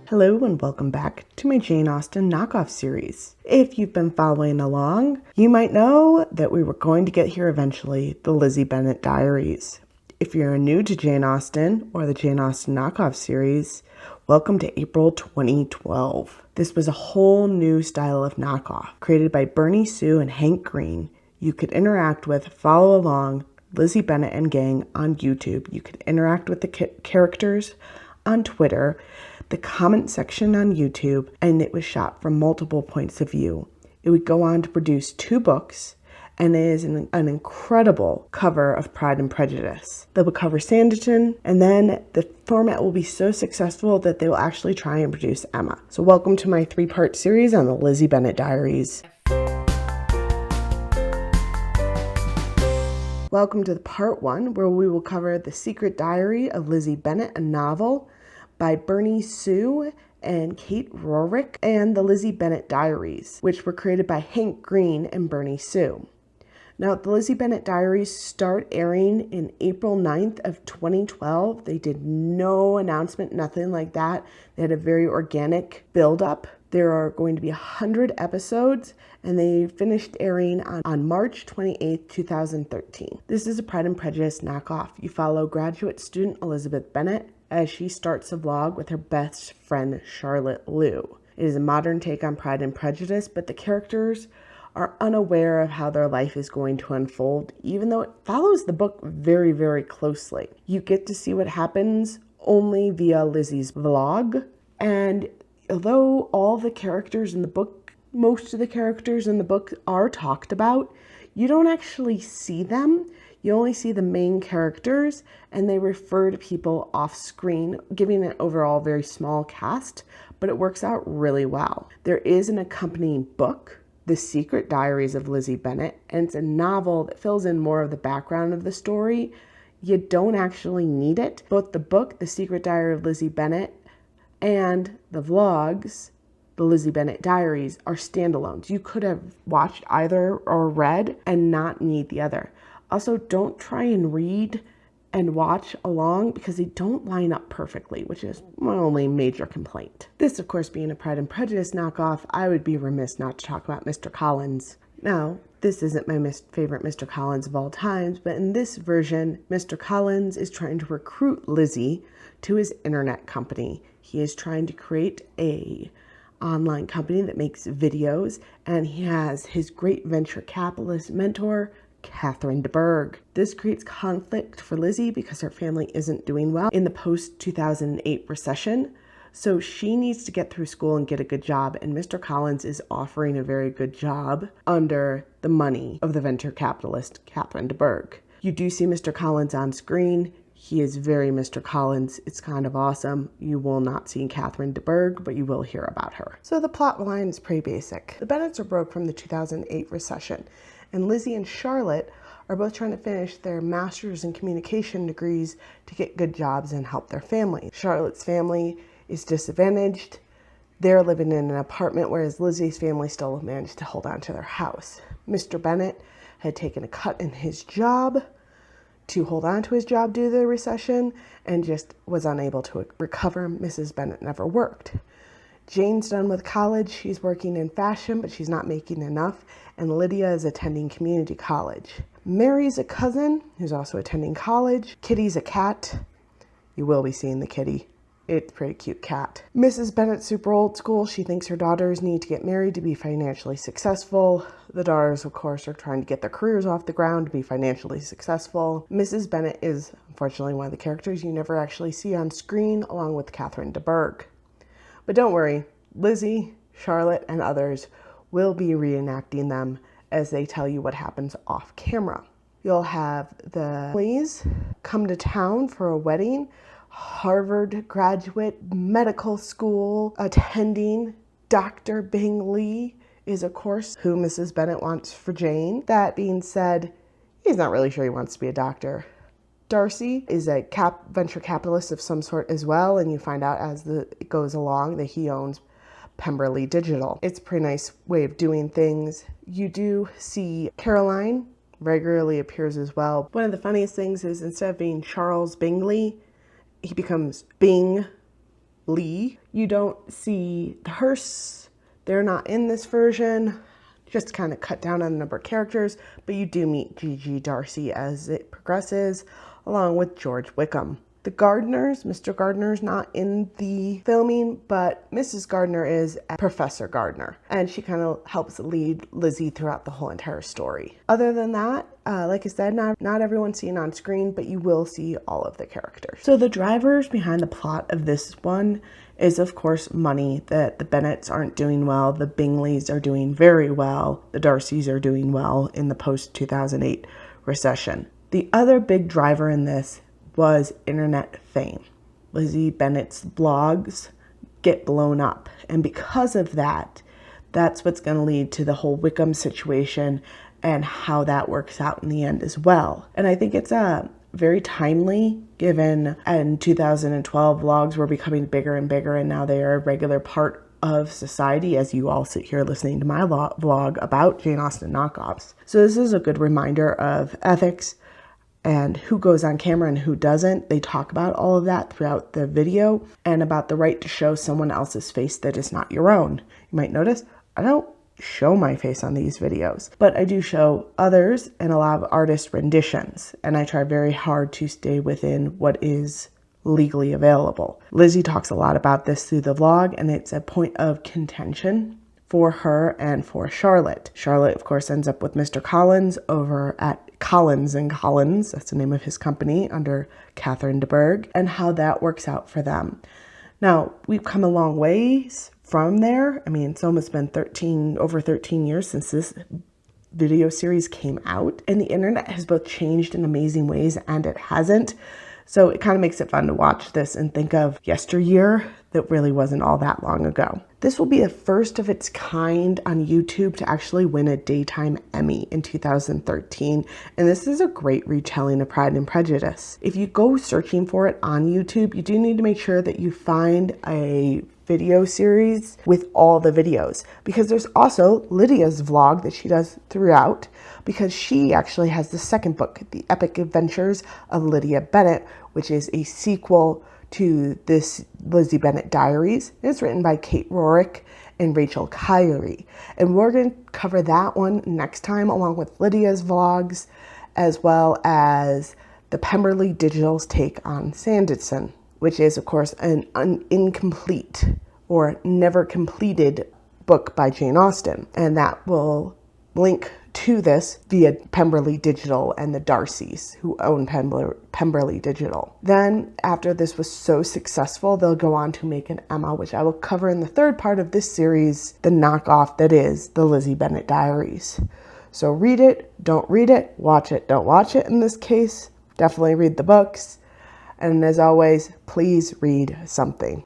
Hello and welcome back to my Jane Austen knockoff series. If you've been following along, you might know that we were going to get here eventually, the Lizzie Bennet Diaries. If you're new to Jane Austen or the Jane Austen knockoff series, welcome to April 2012. This was a whole new style of knockoff created by Bernie Sue and Hank Green. You could interact with, follow along, Lizzie Bennet and gang on YouTube. You could interact with the characters on Twitter, the comment section on YouTube, and it was shot from multiple points of view. It would go on to produce 2 books, and it is an incredible cover of Pride and Prejudice. They will cover Sanditon, and then the format will be so successful that they will actually try and produce Emma. So welcome to my 3-part series on the Lizzie Bennet Diaries. Welcome to the part 1, where we will cover The Secret Diary of Lizzie Bennet, a novel by Bernie Sue and Kate Rorick, and the Lizzie Bennet Diaries, which were created by Hank Green and Bernie Sue. Now, the Lizzie Bennet Diaries start airing in April 9th of 2012. They did no announcement, nothing like that. They had a very organic build-up. There are going to be 100 episodes, and they finished airing on March 28th, 2013. This is a Pride and Prejudice knockoff. You follow graduate student Elizabeth Bennet as she starts a vlog with her best friend Charlotte Lou. It is a modern take on Pride and Prejudice, but the characters are unaware of how their life is going to unfold, even though it follows the book very, very closely. You get to see what happens only via Lizzie's vlog, and although all the characters in the book, most of the characters in the book are talked about, you don't actually see them. You only see the main characters, and they refer to people off screen, giving an overall very small cast, but it works out really well. There is an accompanying book, The Secret Diaries of Lizzie Bennet, and it's a novel that fills in more of the background of the story. You don't actually need it. Both the book, The Secret Diary of Lizzie Bennet, and the vlogs, the Lizzie Bennet Diaries, are standalones. You could have watched either or read and not need the other. Also, don't try and read and watch along because they don't line up perfectly, which is my only major complaint. This, of course, being a Pride and Prejudice knockoff, I would be remiss not to talk about Mr. Collins. Now, this isn't my favorite Mr. Collins of all times, but in this version, Mr. Collins is trying to recruit Lizzie to his internet company. He is trying to create a online company that makes videos, and he has his great venture capitalist mentor, Catherine de Bourgh. This creates conflict for Lizzie because her family isn't doing well in the post-2008 recession. So she needs to get through school and get a good job, and Mr. Collins is offering a very good job under the money of the venture capitalist Catherine de Bourgh. You do see Mr. Collins on screen. He is very Mr. Collins. It's kind of awesome. You will not see Catherine de Bourgh, but you will hear about her. So the plot line is pretty basic. The Bennets are broke from the 2008 recession, and Lizzie and Charlotte are both trying to finish their master's in communication degrees to get good jobs and help their family. Charlotte's family is disadvantaged. They're living in an apartment, whereas Lizzie's family still managed to hold on to their house. Mr. Bennet had taken a cut in his job to hold on to his job due to the recession and just was unable to recover. Mrs. Bennet never worked. Jane's done with college. She's working in fashion, but she's not making enough. And Lydia is attending community college. Mary's a cousin who's also attending college. Kitty's a cat. You will be seeing the kitty. It's a pretty cute cat. Mrs. Bennet's super old school. She thinks her daughters need to get married to be financially successful. The daughters, of course, are trying to get their careers off the ground to be financially successful. Mrs. Bennet is, unfortunately, one of the characters you never actually see on screen, along with Catherine de Bourgh. But don't worry, Lizzie, Charlotte, and others will be reenacting them as they tell you what happens off camera. You'll have the Lees come to town for a wedding. Harvard graduate, medical school attending Dr. Bingley is, of course, who Mrs. Bennet wants for Jane. That being said, he's not really sure he wants to be a doctor. Darcy is a venture capitalist of some sort as well, and you find out as it goes along that he owns Pemberley Digital. It's a pretty nice way of doing things. You do see Caroline regularly appears as well. One of the funniest things is instead of being Charles Bingley, he becomes Bing Lee. You don't see the hearse. They're not in this version, just to kind of cut down on the number of characters, but you do meet Gigi Darcy as it progresses, along with George Wickham. The Gardners, Mr. Gardner's not in the filming, but Mrs. Gardner is Professor Gardner, and she kind of helps lead Lizzie throughout the whole entire story. Other than that, like I said, not everyone's seen on screen, but you will see all of the characters. So the drivers behind the plot of this one is, of course, money, that the Bennets aren't doing well, the Bingleys are doing very well, the Darcys are doing well in the post-2008 recession. The other big driver in this was internet fame. Lizzie Bennet's blogs get blown up, and because of that, that's what's going to lead to the whole Wickham situation and how that works out in the end as well. And I think it's very timely, given in 2012 vlogs were becoming bigger and bigger, and now they are a regular part of society as you all sit here listening to my vlog about Jane Austen knockoffs. So this is a good reminder of ethics and who goes on camera and who doesn't. They talk about all of that throughout the video, and about the right to show someone else's face that is not your own. You might notice I don't show my face on these videos, but I do show others and a lot of artist renditions, and I try very hard to stay within what is legally available. Lizzie talks a lot about this through the vlog, and it's a point of contention for her and for Charlotte. Charlotte, of course, ends up with Mr. Collins over at Collins and Collins, that's the name of his company, under Catherine de Bourgh, and how that works out for them. Now, we've come a long ways from there. I mean, it's almost been over 13 years since this video series came out, and the internet has both changed in amazing ways and it hasn't. So it kind of makes it fun to watch this and think of yesteryear that really wasn't all that long ago. This will be the first of its kind on YouTube to actually win a Daytime Emmy in 2013. And this is a great retelling of Pride and Prejudice. If you go searching for it on YouTube, you do need to make sure that you find a video series with all the videos, because there's also Lydia's vlog that she does throughout, because she actually has the second book, The Epic Adventures of Lizzie Bennet, which is a sequel to this Lizzie Bennet Diaries. It's written by Kate Rorick and Rachel Kyrie, and we're going to cover that one next time, along with Lydia's vlogs, as well as the Pemberley Digital's take on Sanditon, which is, of course, an incomplete or never completed book by Jane Austen. And that will link to this via Pemberley Digital and the Darcys, who own Pemberley Digital. Then, after this was so successful, they'll go on to make an Emma, which I will cover in the third part of this series, the knockoff that is the Lizzie Bennet Diaries. So read it, don't read it, watch it, don't watch it in this case. Definitely read the books. And as always, please read something.